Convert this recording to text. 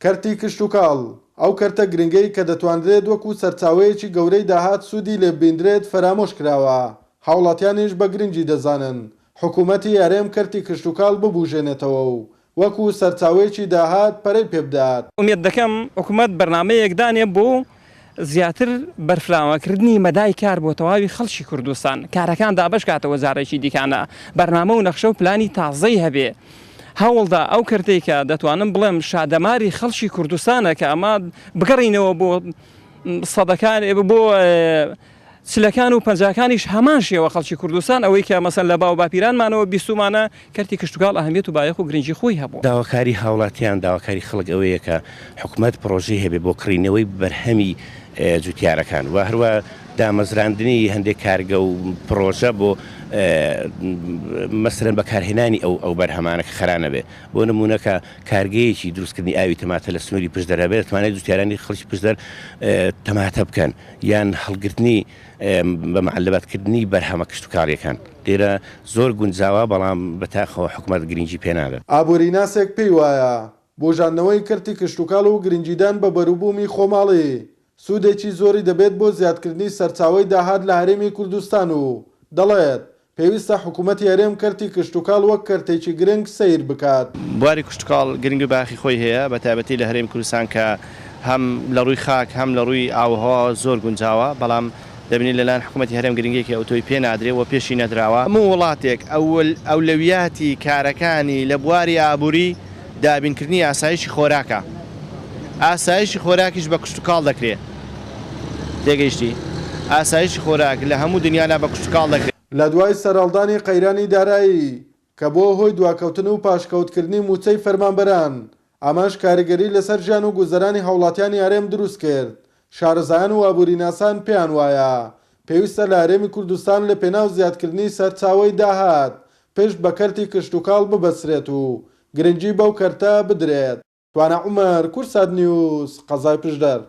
کەرتی کشت و کاڵ ئەو کەرتە گرنگەی کە دەتوانرێت وەکو سەرچاوەیەکی گەورەی داهات سوودی لێ ببیندرێت فرامۆش کراوە. هاوڵاتیانیش بە گرنگی دەزانن حکوومەتی یارێم کەرتی کشت و کاڵ ببوژێنێتەوە و وەکو سەرچاوەیەکی داهات پەرەی پێ بدات. ئومێد دەکەم حکوومەت بەرنامەیەک دانێ بۆ زیاتر بەرفراوەکردنی مەدای کار بۆ تەواوی خەڵکی کوردستان، کارەکان دابەشکاتە وەزارەتی دیکانە، بەرنامە و نەخشە و پلانی تازەی هەبێ. هەوڵدا ئەو کردەی کە دەتوانم بڵێم شادەماری خەڵکی کوردستانە کە ئەمە بگەڕینەوە بۆ سەدەکان بۆ چلەکان و پەنجاکانیش هەمان شێوە خەڵکی کوردستان ئەوەی کە مەسەن لە باو باپیرانمانەوە بیستمانە کەرتی کشتتوکاڵ ئەهەمیێت و بایەخ و گرنگی خۆی هەبوو. داواکاری هاوڵاتیان داواکاری خەڵک ئەوەیە کە حکوومەت پرۆژەی هەبێ بۆ کڕینەوەی بەرهەمی جوتیارەکان و هەروە دامەزراندنی هەندێک کارگە و پرۆژە بۆ مەسەرەن بەکارهێنانی ئەو بەرهەمانە کە خەرانە بێ. بۆ نمونەکە کارگەیەکی دروستکردنی ئاوی تەماتە لە سنووری پشدەرە بێت دەتوانێت جوتیارانی خەڵکی پشدەر تەماتە بکەن یان هەڵگرتنی بە معلباتکردنی بەرهەمە کشتتوکاڵیەکان. لێرە زۆر گونجاوە بەڵام بەتاخەوە حکوومەت گرنگی پێنادات. ئابووری ناسێک پێی وایە بۆژاندنەوەی کەرتی کشتتوکاڵ و گرنگیدان بە بەروبوومی خۆماڵی سوودێکی زۆری دەبێت بۆ زیادکردنی سەرچاوەی داهات لە هەرێمی کوردستان و دەڵێت پێویستە حکوومەت یارێم کەرتی کشتتوکاڵ وەک کەرتێکی گرنگ سیر بکات. بواری کشتتوکاڵ گرنگ و باخی خۆی هەیە بە تایبەتی لە هەرێمی کوردستان کە هەم لە ڕووی خاک هەم لە ڕووی ئاوهەوا زۆر گونجاوە، بەڵام دەبینی لەلایەن حکوومەتی هەرێم گرنگێکی ئەوتۆی پێ نادرێت و پێشی نەدراوە. هەموو وڵاتێک ئەولەویاتی کارەکانی لە بواری ئابووری دابینکردنی ئاسایشی خۆراکە. ئاسایشی خۆراکیش بە کشتتوکاڵ دەکرێت. تێگەیشتی ئاسایشی خۆراک لە هەموو دنیادا بە کشتتوکاڵ دەکرێت. لە دوای سەرهەڵدانی قەیرانی دارایی کە بۆ هۆی دواکەوتن و پاشکەوتکردنی موچەی فەرمانبەران ئەمەش کاریگەری لەسەر ژیان و گوزەرانی هاوڵاتیانی یارێم دروست کرد. شارەزایان و ئابووریناسان پێیان وایە پێویستە لە هەرێمی کوردستان لە پێناو زیادکردنی سەرچاوەی داهات پشت بە کەرتی کشتتوکاڵ ببەسرێت و گرنگی بەو کەرتە بدرێت. توانە عومەر، کورسات نیوز، قەزای پشدەر.